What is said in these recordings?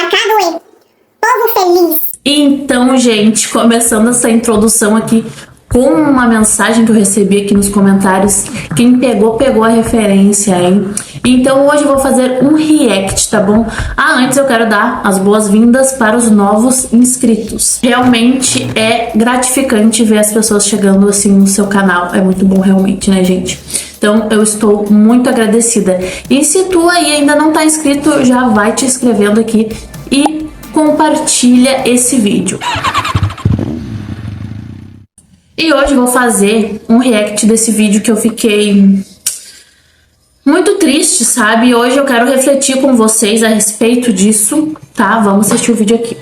marcado em povo feliz. Então, gente, começando essa introdução aqui com uma mensagem que eu recebi aqui nos comentários. Quem pegou, pegou a referência, hein? Então hoje eu vou fazer um react, tá bom? Antes eu quero dar as boas-vindas para os novos inscritos. Realmente é gratificante ver as pessoas chegando assim no seu canal. É muito bom realmente, né, gente? Então eu estou muito agradecida. E se tu aí ainda não tá inscrito, já vai te inscrevendo aqui e compartilha esse vídeo. E hoje eu vou fazer um react desse vídeo que eu fiquei muito triste, sabe? E hoje eu quero refletir com vocês a respeito disso, tá? Vamos assistir o vídeo aqui.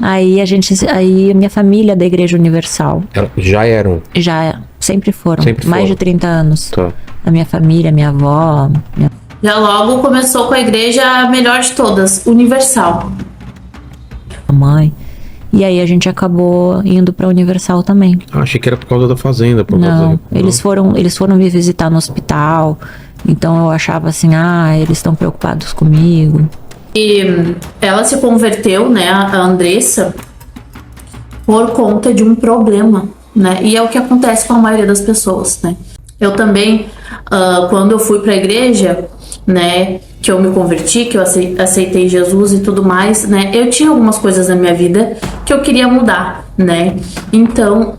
Aí a minha família é da Igreja Universal. Já eram? Já, sempre foram. Sempre mais foram. de 30 anos. Tá. A minha família, minha avó, Já logo começou com a igreja melhor de todas, Universal. mãe. E aí a gente acabou indo pra Universal também. Achei que era por causa da fazenda. Não, eles foram me visitar no hospital. Então eu achava assim, eles estão preocupados comigo. E ela se converteu, né, a Andressa, por conta de um problema, né? E é o que acontece com a maioria das pessoas, né? Eu também, quando eu fui pra igreja, né, que eu me converti, que eu aceitei Jesus e tudo mais, né, eu tinha algumas coisas na minha vida que eu queria mudar, né? Então,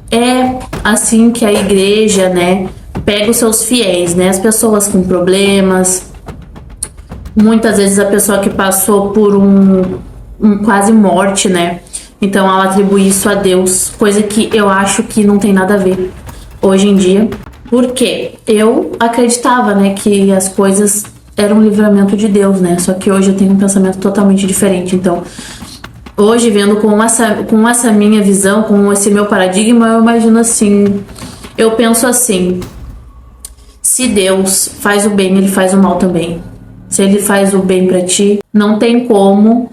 é assim que a igreja, né, pega os seus fiéis, né, as pessoas com problemas. Muitas vezes a pessoa que passou por um quase morte, né? Então ela atribui isso a Deus, coisa que eu acho que não tem nada a ver hoje em dia. Porque eu acreditava, né, que as coisas eram um livramento de Deus, né? Só que hoje eu tenho um pensamento totalmente diferente. Então, hoje vendo com essa minha visão, com esse meu paradigma, eu imagino assim, eu penso assim: se Deus faz o bem, ele faz o mal também. Se ele faz o bem pra ti, não tem como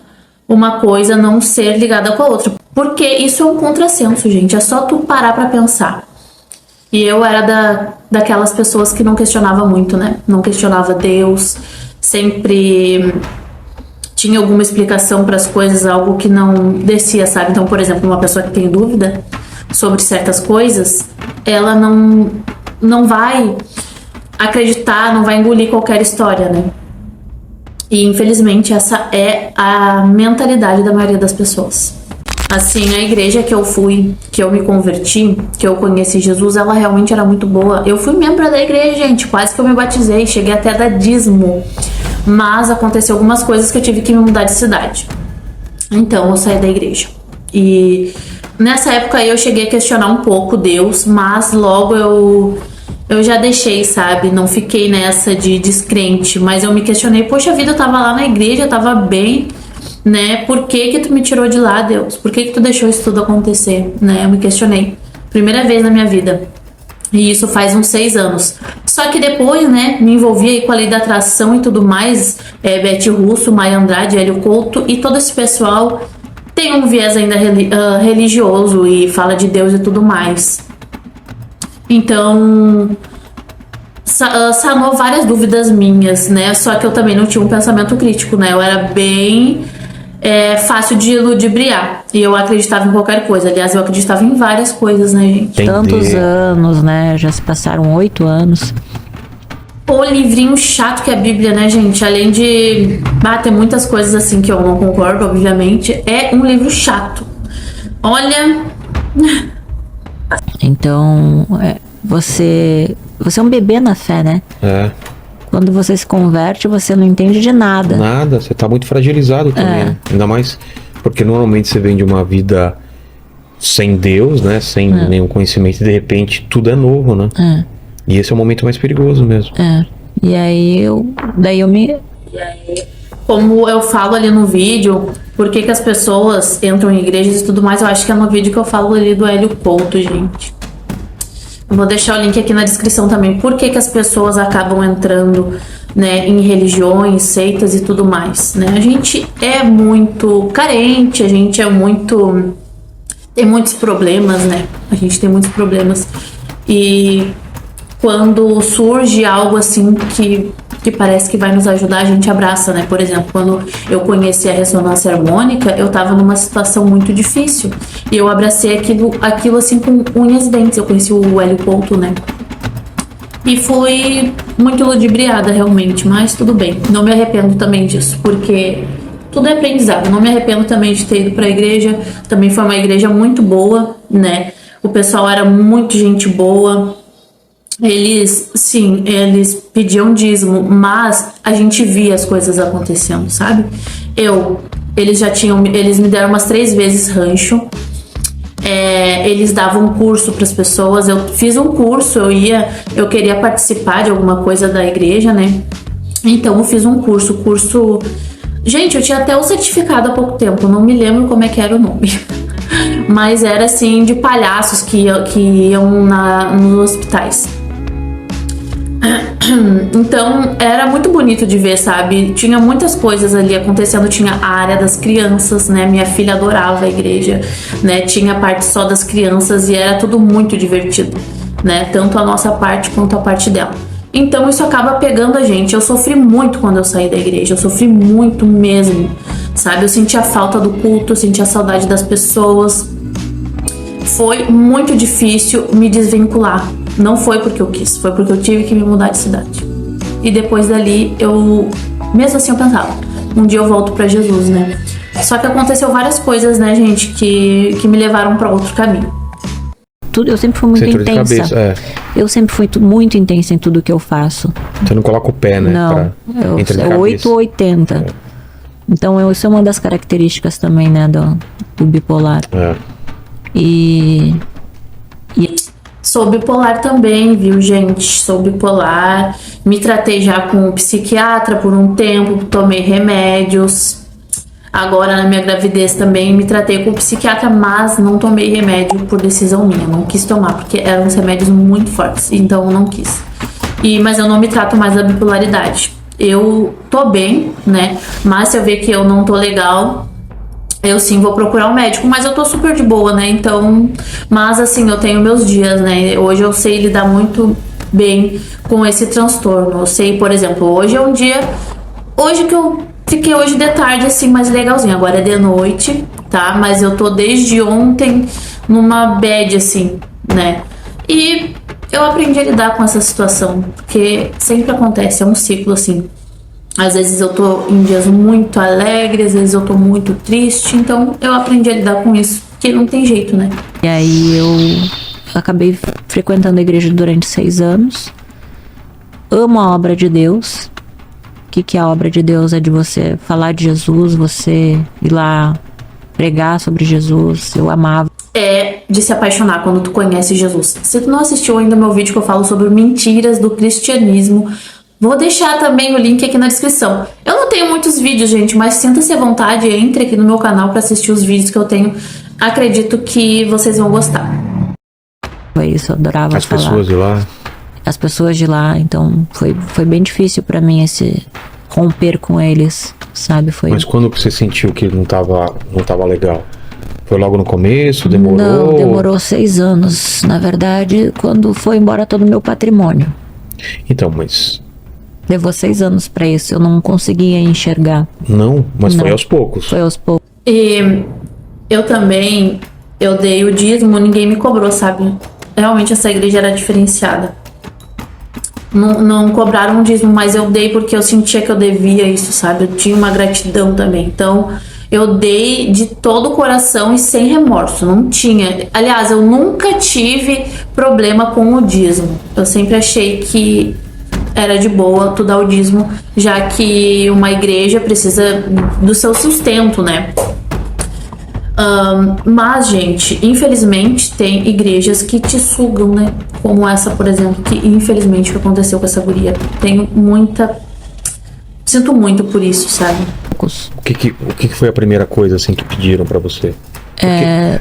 uma coisa não ser ligada com a outra. Porque isso é um contrassenso, gente. É só tu parar pra pensar. E eu era daquelas pessoas que não questionava muito, né? Não questionava Deus. Sempre tinha alguma explicação para as coisas, algo que não descia, sabe? Então, por exemplo, uma pessoa que tem dúvida sobre certas coisas, ela não vai acreditar, não vai engolir qualquer história, né? E infelizmente essa é a mentalidade da maioria das pessoas. Assim, a igreja que eu fui, que eu me converti, que eu conheci Jesus, ela realmente era muito boa. Eu fui membro da igreja, gente, quase que eu me batizei, cheguei até a dar dízimo. Mas aconteceu algumas coisas que eu tive que me mudar de cidade. Então eu saí da igreja. E nessa época aí eu cheguei a questionar um pouco Deus, mas logo eu já deixei, sabe? Não fiquei nessa de descrente, mas eu me questionei, poxa vida, eu tava lá na igreja, eu tava bem, né? Por que tu me tirou de lá, Deus? Por que tu deixou isso tudo acontecer, né? Eu me questionei. Primeira vez na minha vida. E isso faz uns 6 anos. Só que depois, né, me envolvi aí com a lei da atração e tudo mais. Beth Russo, Maia Andrade, Hélio Couto e todo esse pessoal tem um viés ainda religioso e fala de Deus e tudo mais. Então, sanou várias dúvidas minhas, né? Só que eu também não tinha um pensamento crítico, né? Eu era bem fácil de ludibriar. E eu acreditava em qualquer coisa. Aliás, eu acreditava em várias coisas, né, gente? Entendi. Tantos anos, né? Já se passaram 8 anos. O livrinho chato que é a Bíblia, né, gente? Além de ter muitas coisas assim que eu não concordo, obviamente, é um livro chato. Olha... Então, você é um bebê na fé, né? É. Quando você se converte, você não entende de nada. Nada, você tá muito fragilizado também, né? Ainda mais porque normalmente você vem de uma vida sem Deus, né? Sem nenhum conhecimento, e de repente tudo é novo, né? E esse é o momento mais perigoso mesmo. E aí como eu falo ali no vídeo, por que as pessoas entram em igrejas e tudo mais, eu acho que é no vídeo que eu falo ali do Hélio Couto, gente. Eu vou deixar o link aqui na descrição também. Por que as pessoas acabam entrando, né, em religiões, seitas e tudo mais, né? A gente é muito carente, a gente é muito... tem muitos problemas, né? A gente tem muitos problemas. E quando surge algo assim que que parece que vai nos ajudar, a gente abraça, né? Por exemplo, quando eu conheci a ressonância harmônica, eu tava numa situação muito difícil e eu abracei aquilo assim com unhas e dentes. Eu conheci o Hélio Couto, né? E fui muito ludibriada realmente, mas tudo bem. Não me arrependo também disso, porque tudo é aprendizado. Não me arrependo também de ter ido pra igreja. Também foi uma igreja muito boa, né? O pessoal era muito gente boa. Eles pediam dízimo, mas a gente via as coisas acontecendo, sabe? Eles me deram umas 3 vezes rancho. Eles davam curso para as pessoas. Eu fiz um curso, eu queria participar de alguma coisa da igreja, né? Então eu fiz um curso. Gente, eu tinha até o certificado há pouco tempo, não me lembro como é que era o nome. Mas era assim, de palhaços que iam nos hospitais. Então era muito bonito de ver, sabe? Tinha muitas coisas ali acontecendo. Tinha a área das crianças, né? Minha filha adorava a igreja, né? Tinha a parte só das crianças e era tudo muito divertido, né? Tanto a nossa parte quanto a parte dela. Então isso acaba pegando a gente. Eu sofri muito quando eu saí da igreja, eu sofri muito mesmo, sabe? Eu sentia a falta do culto, eu sentia a saudade das pessoas. Foi muito difícil me desvincular. Não foi porque eu quis, foi porque eu tive que me mudar de cidade. E depois dali, mesmo assim eu pensava, um dia eu volto pra Jesus, né? Só que aconteceu várias coisas, né, gente, que me levaram pra outro caminho. Eu sempre fui muito intensa. Cabeça, Eu sempre fui muito intensa em tudo que eu faço. Você não coloca o pé, né? Não, é 8 ou 80. Então, isso é uma das características também, né, do bipolar. E sou bipolar também, viu, gente? Sou bipolar. Me tratei já com um psiquiatra por um tempo, tomei remédios. Agora, na minha gravidez também, me tratei com um psiquiatra, mas não tomei remédio por decisão minha. Não quis tomar, porque eram uns remédios muito fortes, então eu não quis. Mas eu não me trato mais da bipolaridade. Eu tô bem, né? Mas se eu ver que eu não tô legal, eu sim vou procurar um médico, mas eu tô super de boa, né? Então, mas assim, eu tenho meus dias, né? Hoje eu sei lidar muito bem com esse transtorno. Eu sei, por exemplo, hoje é um dia... Hoje que eu fiquei hoje de tarde, assim, mais legalzinho. Agora é de noite, tá? Mas eu tô desde ontem numa bad, assim, né? E eu aprendi a lidar com essa situação, porque sempre acontece, é um ciclo, assim. Às vezes eu tô em dias muito alegres, às vezes eu tô muito triste, então eu aprendi a lidar com isso, porque não tem jeito, né? E aí eu acabei frequentando a igreja durante 6 anos. Amo a obra de Deus. O que é a obra de Deus? É de você falar de Jesus, você ir lá pregar sobre Jesus. Eu amava. É de se apaixonar quando tu conhece Jesus. Se tu não assistiu ainda meu vídeo que eu falo sobre mentiras do cristianismo, vou deixar também o link aqui na descrição. Eu não tenho muitos vídeos, gente, mas sinta-se à vontade, entre aqui no meu canal para assistir os vídeos que eu tenho. Acredito que vocês vão gostar. Foi isso, eu adorava As falar. pessoas de lá. As pessoas de lá, então foi bem difícil para mim esse romper com eles, sabe? Mas quando você sentiu que não tava legal? Foi logo no começo? Demorou? Não, demorou 6 anos. Na verdade, quando foi embora todo o meu patrimônio. Então, mas... Levou 6 anos pra isso, eu não conseguia enxergar. Não, mas Não. Foi aos poucos. Foi aos poucos. E eu também, eu dei o dízimo, ninguém me cobrou, sabe? Realmente essa igreja era diferenciada. Não cobraram um dízimo, mas eu dei porque eu sentia que eu devia isso, sabe? Eu tinha uma gratidão também. Então, eu dei de todo o coração e sem remorso, não tinha. Aliás, eu nunca tive problema com o dízimo. Eu sempre achei que era de boa tu dar o dízimo, já que uma igreja precisa do seu sustento, né? Mas, gente, infelizmente tem igrejas que te sugam, né? Como essa, por exemplo, que infelizmente aconteceu com essa guria. Tenho muita... Sinto muito por isso, sabe? O que foi a primeira coisa, assim, que pediram pra você?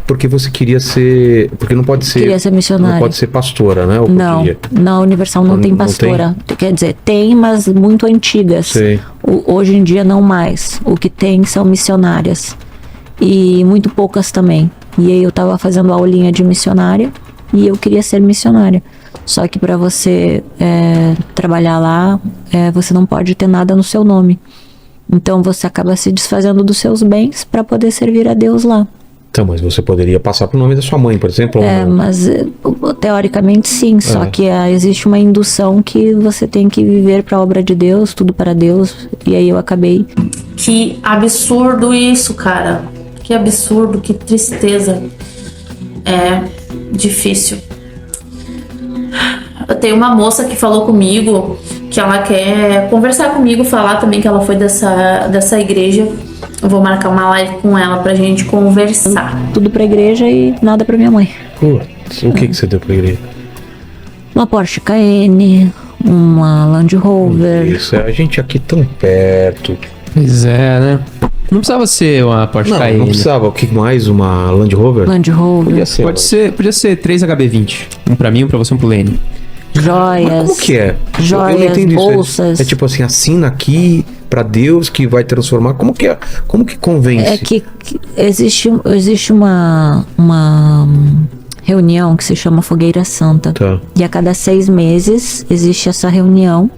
Porque você queria ser... Porque não pode ser... Queria ser missionária. Não pode ser pastora, né? Ou Não, podia? na Universal não tem pastora. Quer dizer, tem, mas muito antigas. Sei. Hoje em dia não mais. O que tem são missionárias. E muito poucas também. E aí eu tava fazendo aulinha de missionária e eu queria ser missionária. Só que para você trabalhar lá, você não pode ter nada no seu nome. Então você acaba se desfazendo dos seus bens para poder servir a Deus lá. Então, mas você poderia passar pro nome da sua mãe, por exemplo? ou não? Mas teoricamente sim, só que existe uma indução que você tem que viver para a obra de Deus, tudo para Deus, e aí eu acabei. Que absurdo isso, cara. Que absurdo, que tristeza. É difícil. Eu tenho uma moça que falou comigo que ela quer conversar comigo, falar também que ela foi dessa igreja. Eu vou marcar uma live com ela pra gente conversar. Tudo pra igreja e nada pra minha mãe. Putz, o que você deu pra igreja? Uma Porsche Cayenne, uma Land Rover. Isso, a gente aqui tão perto. Pois é, né? Não precisava ser uma Porsche Cayenne. Não precisava. O que mais? Uma Land Rover? Land Rover. Podia ser 3 HB20. Um pra mim, um pra você, um pro Lene. Joias. Mas como que é? Joias, eu não entendo bolsas. isso. É tipo assim, assina aqui pra Deus que vai transformar. Como que é? Como que convence? É que existe uma reunião que se chama Fogueira Santa. Tá. E a cada 6 meses existe essa reunião.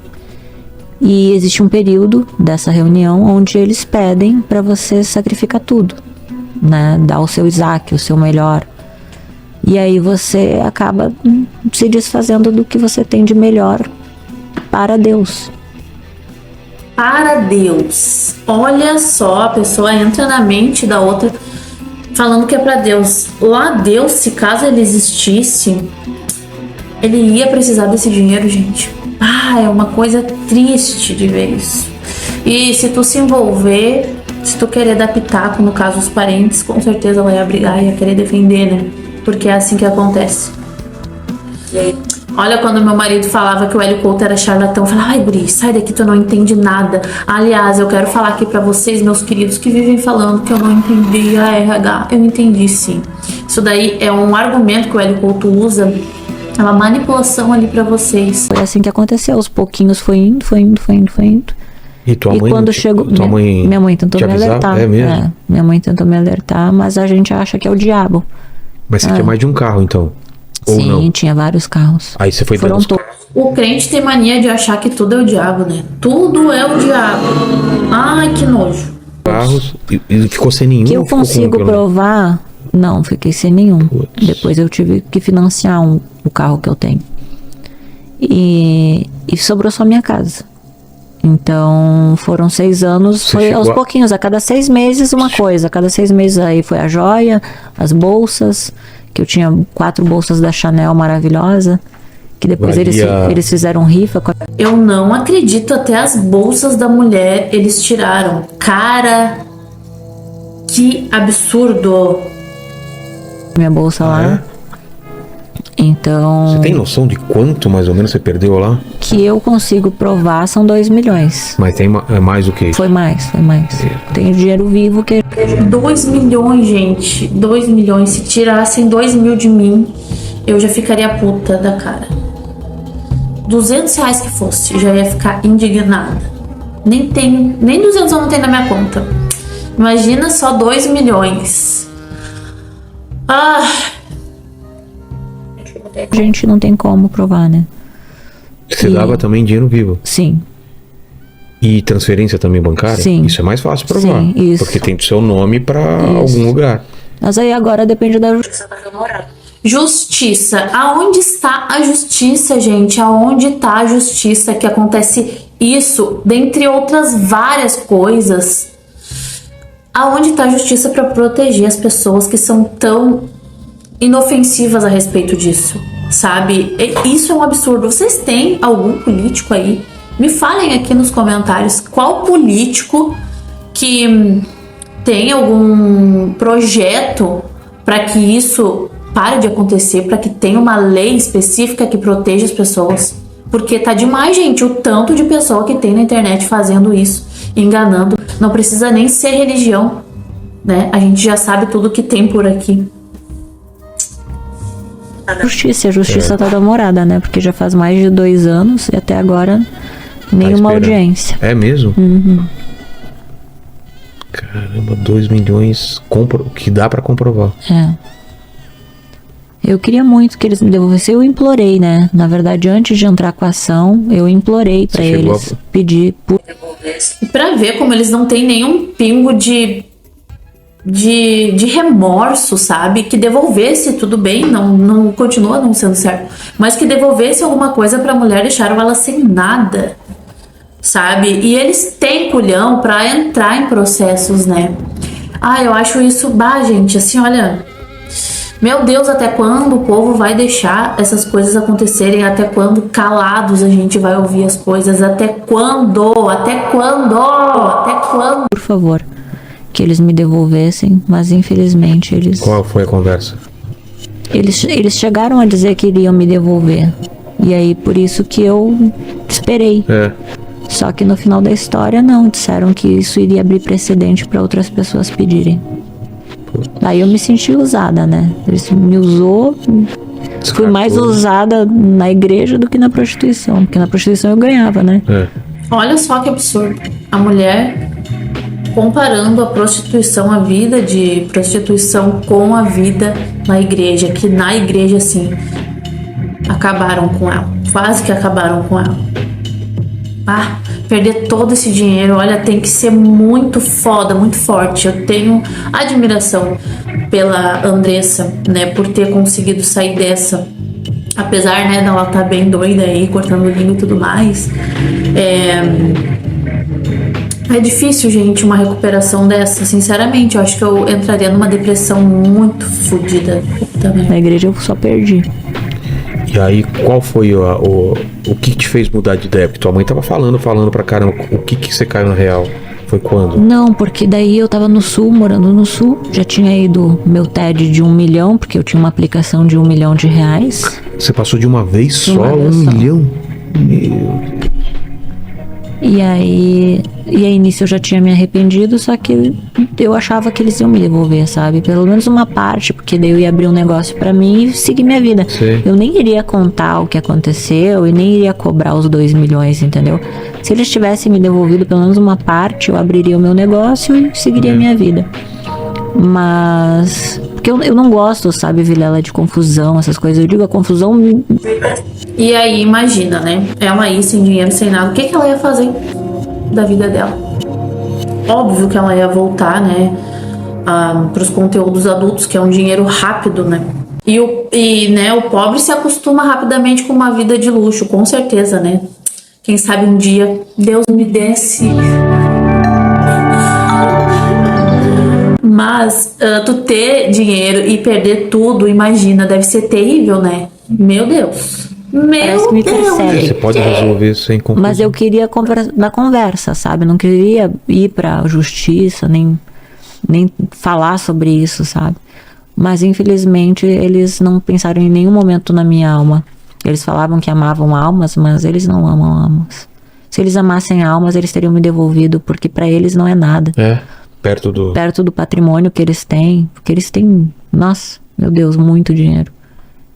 E existe um período dessa reunião onde eles pedem pra você sacrificar tudo, né? Dar o seu Isaac, o seu melhor. E aí você acaba se desfazendo do que você tem de melhor para Deus. Para Deus. Olha só, a pessoa entra na mente da outra falando que é para Deus. Lá Deus, se caso ele existisse, ele ia precisar desse dinheiro, gente. É uma coisa triste de ver isso. E se tu se envolver, se tu querer dar pitaco, no caso os parentes, com certeza ela ia brigar e ia querer defender, né? Porque é assim que acontece. Olha, quando meu marido falava que o Hélio Couto era charlatão, eu falava, ai, guri, sai daqui, tu não entende nada. Aliás, eu quero falar aqui pra vocês, meus queridos, que vivem falando que eu não entendi a RH. Eu entendi, sim. Isso daí é um argumento que o Hélio Couto usa, é uma manipulação ali pra vocês. Foi assim que aconteceu, aos pouquinhos foi indo. E tua mãe? Quando chegou, minha mãe tentou me alertar. É mesmo? Minha mãe tentou me alertar, mas a gente acha que é o diabo. Mas você tinha mais de um carro, então? Ou Sim, não? tinha vários carros. Aí você foi Foram dando todos. O crente tem mania de achar que tudo é o diabo, né? Tudo é o diabo. Ai, que nojo. carros e ficou sem nenhum? Que eu consigo provar, não, fiquei sem nenhum. Putz. Depois eu tive que financiar o carro que eu tenho. E sobrou só minha casa. Então foram 6 anos, Você foi aos chegou a- pouquinhos, a cada 6 meses uma coisa. A cada 6 meses aí foi a joia, as bolsas, que eu tinha 4 bolsas da Chanel maravilhosa, que depois Valia- eles fizeram rifa com a Eu não acredito, até as bolsas da mulher eles tiraram. Cara, que absurdo. minha bolsa lá. Então, Você tem noção de quanto mais ou menos você perdeu lá? que eu consigo provar são 2 milhões. Mas tem mais do que isso. Foi mais. Tenho dinheiro vivo que 2 milhões, gente. 2 milhões. Se tirassem 2 mil de mim, eu já ficaria puta da cara. 200 reais que fosse, já ia ficar indignada. Nem 200 eu não tenho na minha conta. Imagina só 2 milhões. a gente não tem como provar, né? Você E- dava também dinheiro vivo. Sim. E transferência também bancária? Sim. Isso é mais fácil provar. Sim, isso. Porque tem o seu nome pra algum lugar. Mas aí agora depende da justiça. Justiça. Aonde está a justiça, gente? Aonde está a justiça que acontece isso, dentre outras várias coisas? Aonde está a justiça para proteger as pessoas que são tão inofensivas a respeito disso, sabe? Isso é um absurdo. Vocês têm algum político aí? Me falem aqui nos comentários qual político que tem algum projeto para que isso pare de acontecer, para que tenha uma lei específica que proteja as pessoas. Porque tá demais, gente, o tanto de pessoa que tem na internet fazendo isso, enganando. Não precisa nem ser religião, né? A gente já sabe tudo que tem por aqui. A justiça tá demorada, né? Porque já faz mais de 2 anos e até agora nenhuma esperando. audiência. É mesmo? Caramba, 2 milhões que dá pra comprovar. É. Eu queria muito que eles me devolvessem. Eu implorei, né? Na verdade, antes de entrar com a ação, eu implorei pra eles pedir por... E pra ver como eles não têm nenhum pingo de remorso, sabe? Que devolvesse, tudo bem, não continua não sendo certo, mas que devolvesse alguma coisa pra mulher, deixaram ela sem nada, sabe? E eles têm culhão pra entrar em processos, né? Eu acho isso, gente, assim, olha, meu Deus, até quando o povo vai deixar essas coisas acontecerem? Até quando calados a gente vai ouvir as coisas? Até quando? Até quando? Até quando? Por favor, que eles me devolvessem, mas infelizmente eles... Qual foi a conversa? Eles chegaram a dizer que iriam me devolver. E aí, por isso que eu esperei. Só que no final da história, não. Disseram que isso iria abrir precedente para outras pessoas pedirem. Aí eu me senti usada, né? Eles me usou. Fui mais usada na igreja do que na prostituição. Porque na prostituição eu ganhava, né? Olha só que absurdo. A mulher comparando a prostituição, a vida de prostituição com a vida na igreja. Que na igreja, assim, acabaram com ela. Quase que acabaram com ela. Perder todo esse dinheiro, olha, tem que ser muito foda, muito forte. Eu tenho admiração pela Andressa, né, por ter conseguido sair dessa, apesar, né, dela estar bem doida aí, cortando língua e tudo mais. É difícil, gente, uma recuperação dessa, sinceramente. Eu acho que eu entraria numa depressão muito fodida também. Na igreja eu só perdi. E aí, qual foi o que te fez mudar de ideia? Porque tua mãe tava falando pra caramba. O que você caiu na real? Foi quando? Não, porque daí eu tava no sul, morando no sul. Já tinha ido meu TED de 1 milhão, porque eu tinha uma aplicação de R$1 milhão. Você passou de uma vez só? Uma vez só. 1 milhão? Meu... E aí, nisso eu já tinha me arrependido, só que eu achava que eles iam me devolver, sabe? Pelo menos uma parte, porque daí eu ia abrir um negócio pra mim e seguir minha vida. Sim. Eu nem iria contar o que aconteceu e nem iria cobrar os 2 milhões, entendeu? Se eles tivessem me devolvido pelo menos uma parte, eu abriria o meu negócio e seguiria a minha vida. Mas... porque eu não gosto, sabe, Vilela, de confusão, essas coisas. Eu digo, a confusão... E aí, imagina, né? Ela aí, sem dinheiro, sem nada. O que ela ia fazer da vida dela? Óbvio que ela ia voltar, né? Para os conteúdos adultos, que é um dinheiro rápido, né? Né, o pobre se acostuma rapidamente com uma vida de luxo, com certeza, né? Quem sabe um dia Deus me desse... Mas tu ter dinheiro e perder tudo, imagina, deve ser terrível, né? Meu Deus. Parece que me persegue. Você pode resolver isso sem confusão. Mas eu queria na conversa, sabe? Não queria ir pra justiça, nem falar sobre isso, sabe? Mas infelizmente eles não pensaram em nenhum momento na minha alma. Eles falavam que amavam almas, mas eles não amam almas. Se eles amassem almas, eles teriam me devolvido, porque pra eles não é nada. Perto do patrimônio que eles têm, porque eles têm, nossa, meu Deus, muito dinheiro.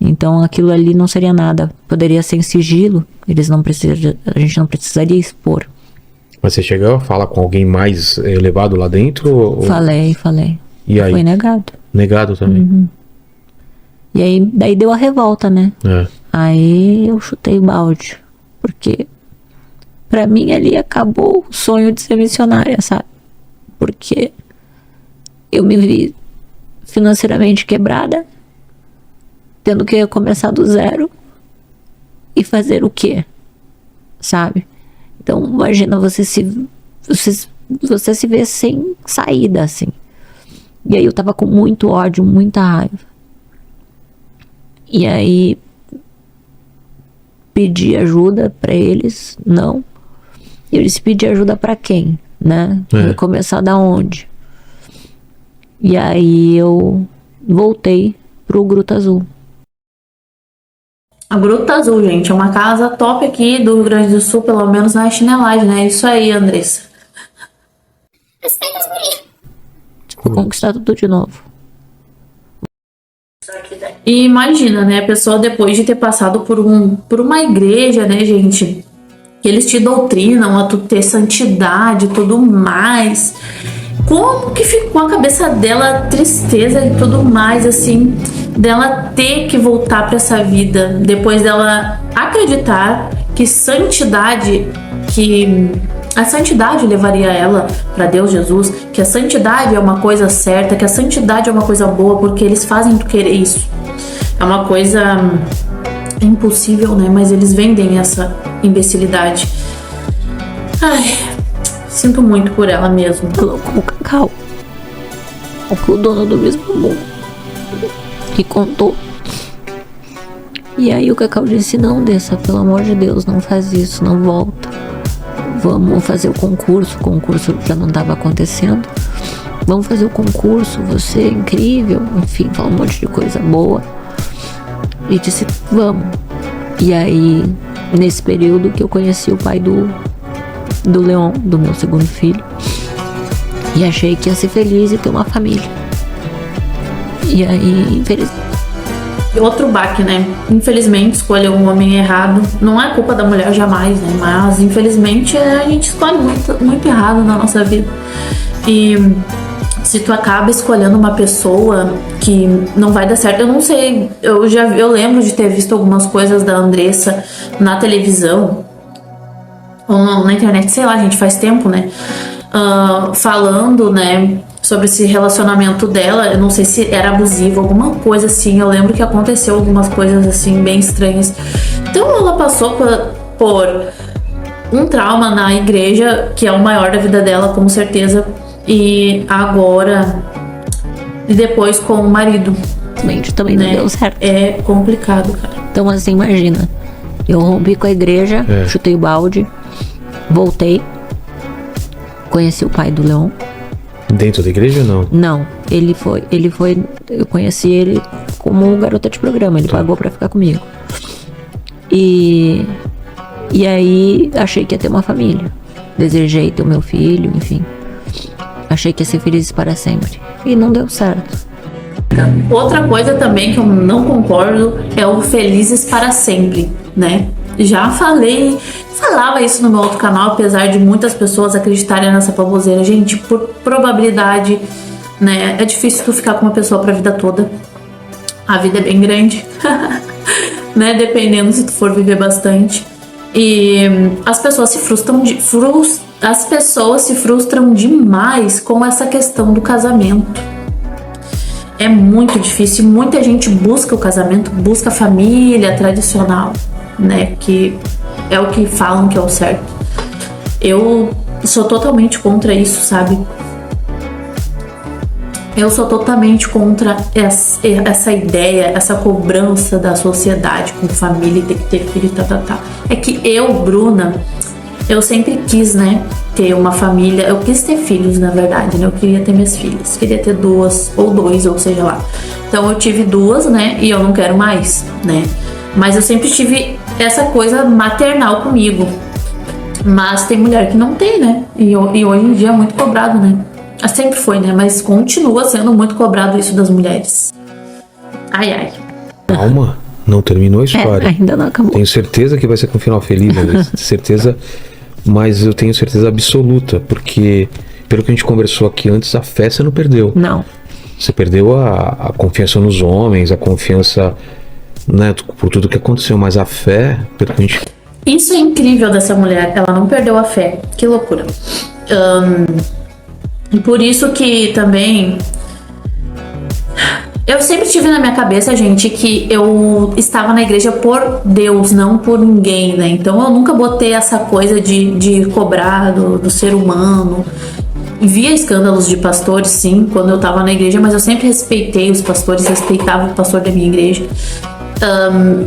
Então aquilo ali não seria nada. Poderia ser em sigilo, a gente não precisaria expor. Mas você chegou a falar com alguém mais elevado lá dentro? Ou... Falei. E aí? Foi negado. Negado também. Uhum. E aí, daí deu a revolta, né? Aí eu chutei o balde. Porque pra mim ali acabou o sonho de ser missionária, sabe? Porque eu me vi financeiramente quebrada, tendo que começar do zero e fazer o quê? Sabe? Então imagina você se vê sem saída, assim. E aí eu tava com muito ódio, muita raiva. E aí pedi ajuda pra eles, não. E eles pediram ajuda pra quem, né? Começar da onde? E aí eu voltei pro Gruta Azul. A Gruta Azul, gente, é uma casa top aqui do Rio Grande do Sul, pelo menos na chinelagem, né? Isso aí, Andressa. Vou conquistar tudo de novo. E imagina, né? A pessoa, depois de ter passado por uma igreja, né, gente? Que eles te doutrinam a tu ter santidade e tudo mais. como que ficou a cabeça dela, tristeza e tudo mais, assim, dela ter que voltar para essa vida, depois dela acreditar que a santidade levaria ela para Deus Jesus, que a santidade é uma coisa certa, que a santidade é uma coisa boa, porque eles fazem tu querer isso. É uma coisa impossível, né? Mas eles vendem essa imbecilidade. Ai, sinto muito por ela mesmo. Falou com o Cacau, o dono do mesmo mundo, que contou. E aí o Cacau disse: não, Dessa, pelo amor de Deus, não faz isso, não volta. Vamos fazer o concurso já não estava acontecendo. Vamos fazer o concurso, você é incrível. Enfim, falou um monte de coisa boa. E disse: vamos. E aí, nesse período que eu conheci o pai do Leon, do meu segundo filho, e achei que ia ser feliz e ter uma família. E aí, infelizmente, outro baque, né? Infelizmente escolheu um homem errado. Não é culpa da mulher jamais, né? Mas infelizmente a gente escolhe muito errado na nossa vida. E se tu acaba escolhendo uma pessoa que não vai dar certo, eu não sei, eu lembro de ter visto algumas coisas da Andressa na televisão ou na internet, sei lá, gente, faz tempo, né? Falando, né, sobre esse relacionamento dela. Eu não sei se era abusivo, alguma coisa assim. Eu lembro que aconteceu algumas coisas assim bem estranhas. Então ela passou por um trauma na igreja, que é o maior da vida dela, com certeza. E agora, e depois com o marido, também não deu certo. É complicado, cara. Então, assim, imagina, eu rompi com a igreja, chutei o balde, voltei, conheci o pai do Leon. Dentro da igreja ou não? Não, ele foi, eu conheci ele como garota de programa, ele pagou pra ficar comigo. E aí achei que ia ter uma família, desejei ter o meu filho, enfim. Achei que ia ser feliz para sempre. E não deu certo. Outra coisa também que eu não concordo é o felizes para sempre, né? Já falava isso no meu outro canal, apesar de muitas pessoas acreditarem nessa baboseira. Gente, por probabilidade, né? É difícil tu ficar com uma pessoa pra vida toda. A vida é bem grande, né? Dependendo se tu for viver bastante. E as pessoas se frustram demais com essa questão do casamento. É muito difícil. Muita gente busca o casamento, busca a família tradicional, né? Que é o que falam que é o certo. Eu sou totalmente contra isso, sabe? Eu sou totalmente contra essa ideia, essa cobrança da sociedade com família e ter que ter filho, tá. É que eu, Bruna, eu sempre quis, né, ter uma família. Eu quis ter filhos, na verdade, né? Eu queria ter minhas filhas. Queria ter 2 ou 2, ou seja lá. Então eu tive 2, né? E eu não quero mais, né? Mas eu sempre tive essa coisa maternal comigo. Mas tem mulher que não tem, né? E hoje em dia é muito cobrado, né? Sempre foi, né? Mas continua sendo muito cobrado isso das mulheres. Ai. Calma, não terminou a história. Ainda não acabou. Tenho certeza que vai ser com um final feliz, né? Certeza, mas eu tenho certeza absoluta, porque pelo que a gente conversou aqui antes, a fé você não perdeu. Não. Você perdeu a confiança nos homens, a confiança, né, por tudo que aconteceu, mas a fé, pelo que a gente... Isso é incrível dessa mulher, ela não perdeu a fé. Que loucura. Por isso que também eu sempre tive na minha cabeça, gente, que eu estava na igreja por Deus, não por ninguém, né? Então eu nunca botei essa coisa de cobrar do ser humano. Via escândalos de pastores, sim, quando eu estava na igreja, mas eu sempre respeitei os pastores, respeitava o pastor da minha igreja.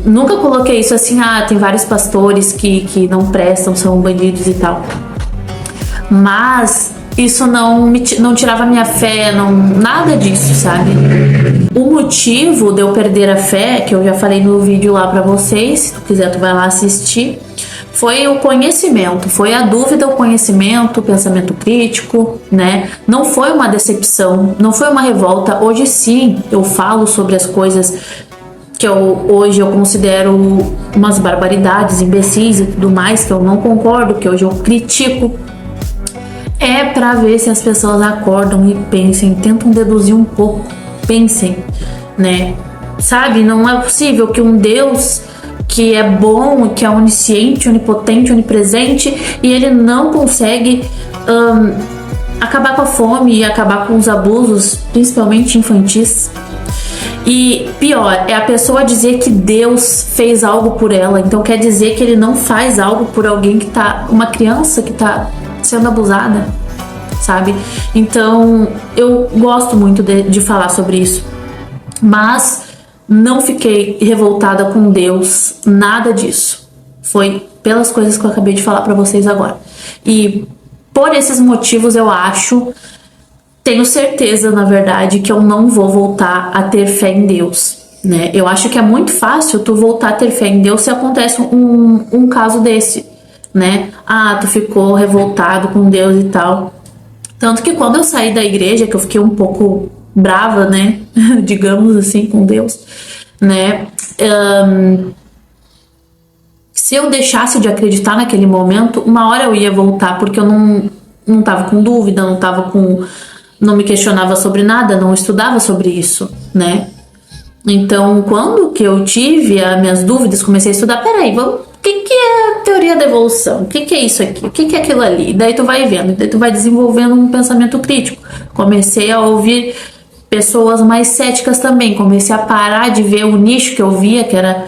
Nunca coloquei isso assim, tem vários pastores que não prestam, são bandidos e tal. Mas isso não tirava minha fé, nada disso, sabe? O motivo de eu perder a fé, que eu já falei no vídeo lá pra vocês, se tu quiser tu vai lá assistir, foi o conhecimento, foi a dúvida, o conhecimento, o pensamento crítico, né? Não foi uma decepção, não foi uma revolta. Hoje sim, eu falo sobre as coisas que hoje eu considero umas barbaridades, imbecis e tudo mais, que eu não concordo, que hoje eu critico. é pra ver se as pessoas acordam e pensem, tentam deduzir um pouco, pensem, né? Sabe, não é possível que um Deus que é bom, que é onisciente, onipotente, onipresente, e ele não consegue acabar com a fome e acabar com os abusos, principalmente infantis. E pior, é a pessoa dizer que Deus fez algo por ela, então quer dizer que ele não faz algo por alguém que tá, uma criança que tá sendo abusada, sabe? Então eu gosto muito de falar sobre isso, mas não fiquei revoltada com Deus, nada disso. Foi pelas coisas que eu acabei de falar pra vocês agora. E por esses motivos eu tenho certeza, na verdade, que eu não vou voltar a ter fé em Deus, né? Eu acho que é muito fácil tu voltar a ter fé em Deus se acontece um caso desse, né? Ah, tu ficou revoltado com Deus e tal. Tanto que quando eu saí da igreja, que eu fiquei um pouco brava, né? Digamos assim, com Deus, né? Se eu deixasse de acreditar naquele momento, uma hora eu ia voltar, porque eu não tava com dúvida, não me questionava sobre nada, não estudava sobre isso, né? Então, quando que eu tive as minhas dúvidas, comecei a estudar, peraí, o que é a teoria da evolução? O que é isso aqui? O que é aquilo ali? Daí tu vai vendo, daí tu vai desenvolvendo um pensamento crítico. Comecei a ouvir pessoas mais céticas também, comecei a parar de ver o nicho que eu via, que era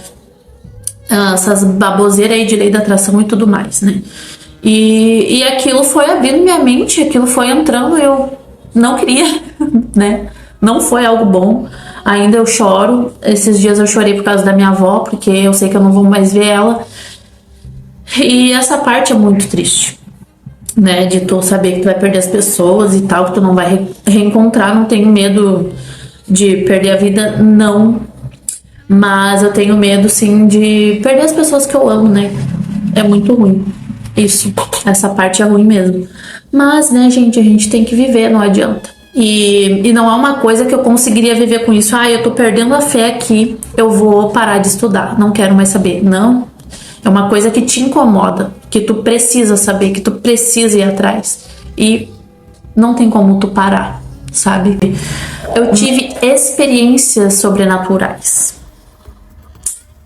essas baboseiras aí de lei da atração e tudo mais, né? E aquilo foi abrindo minha mente, aquilo foi entrando, eu não queria, né? Não foi algo bom. Ainda eu choro. Esses dias eu chorei por causa da minha avó, porque eu sei que eu não vou mais ver ela. E essa parte é muito triste, né? De tu saber que tu vai perder as pessoas e tal, que tu não vai reencontrar. Não tenho medo de perder a vida, não. Mas eu tenho medo, sim, de perder as pessoas que eu amo, né? É muito ruim. Isso, essa parte é ruim mesmo. Mas, né, gente, a gente tem que viver, não adianta. E não é uma coisa que eu conseguiria viver com isso. Ah, eu tô perdendo a fé aqui, eu vou parar de estudar, não quero mais saber. Não, é uma coisa que te incomoda, que tu precisa saber, que tu precisa ir atrás. E não tem como tu parar, sabe? Eu tive experiências sobrenaturais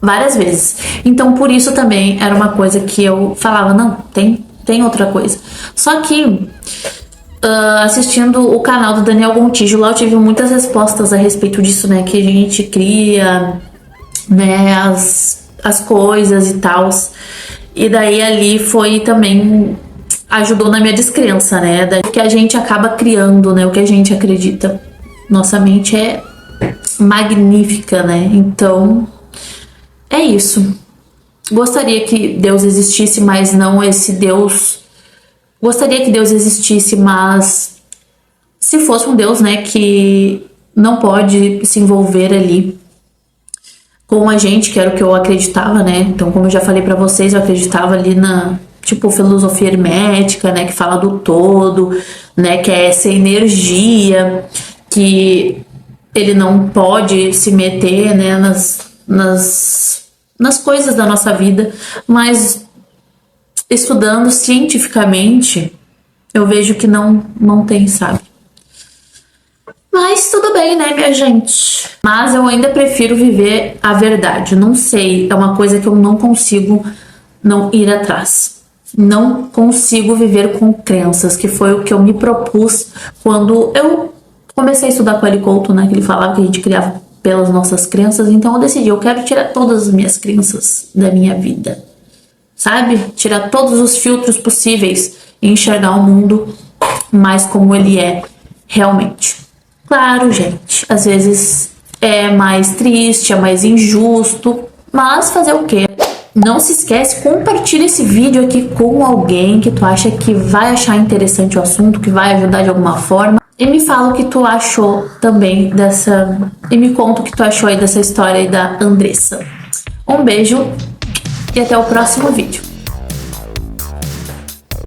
várias vezes. Então, por isso também era uma coisa que eu falava, não, tem outra coisa. Só que assistindo o canal do Daniel Gontijo, lá eu tive muitas respostas a respeito disso, né? Que a gente cria, né, as coisas e tal. E daí ali foi também, ajudou na minha descrença, né? Que a gente acaba criando, né? O que a gente acredita. Nossa mente é magnífica, né? Então, é isso. Gostaria que Deus existisse, mas não esse Deus. Gostaria que Deus existisse, mas se fosse um Deus, né, que não pode se envolver ali com a gente, que era o que eu acreditava, né? Então, como eu já falei pra vocês, eu acreditava ali na, tipo, filosofia hermética, né, que fala do todo, né, que é essa energia, que ele não pode se meter, né, nas coisas da nossa vida, mas estudando cientificamente, eu vejo que não tem, sabe? Mas tudo bem, né, minha gente? Mas eu ainda prefiro viver a verdade. Não sei, é uma coisa que eu não consigo não ir atrás. Não consigo viver com crenças, que foi o que eu me propus quando eu comecei a estudar com o L. Couto, né? Que ele falava que a gente criava pelas nossas crenças. Então eu decidi, eu quero tirar todas as minhas crenças da minha vida. Sabe? Tirar todos os filtros possíveis e enxergar o mundo mais como ele é realmente. Claro, gente, às vezes é mais triste, é mais injusto, mas fazer o quê? Não se esquece, compartilha esse vídeo aqui com alguém que tu acha que vai achar interessante o assunto, que vai ajudar de alguma forma. E me fala o que tu achou também dessa... E me conta o que tu achou aí dessa história aí da Andressa. Um beijo e até o próximo vídeo.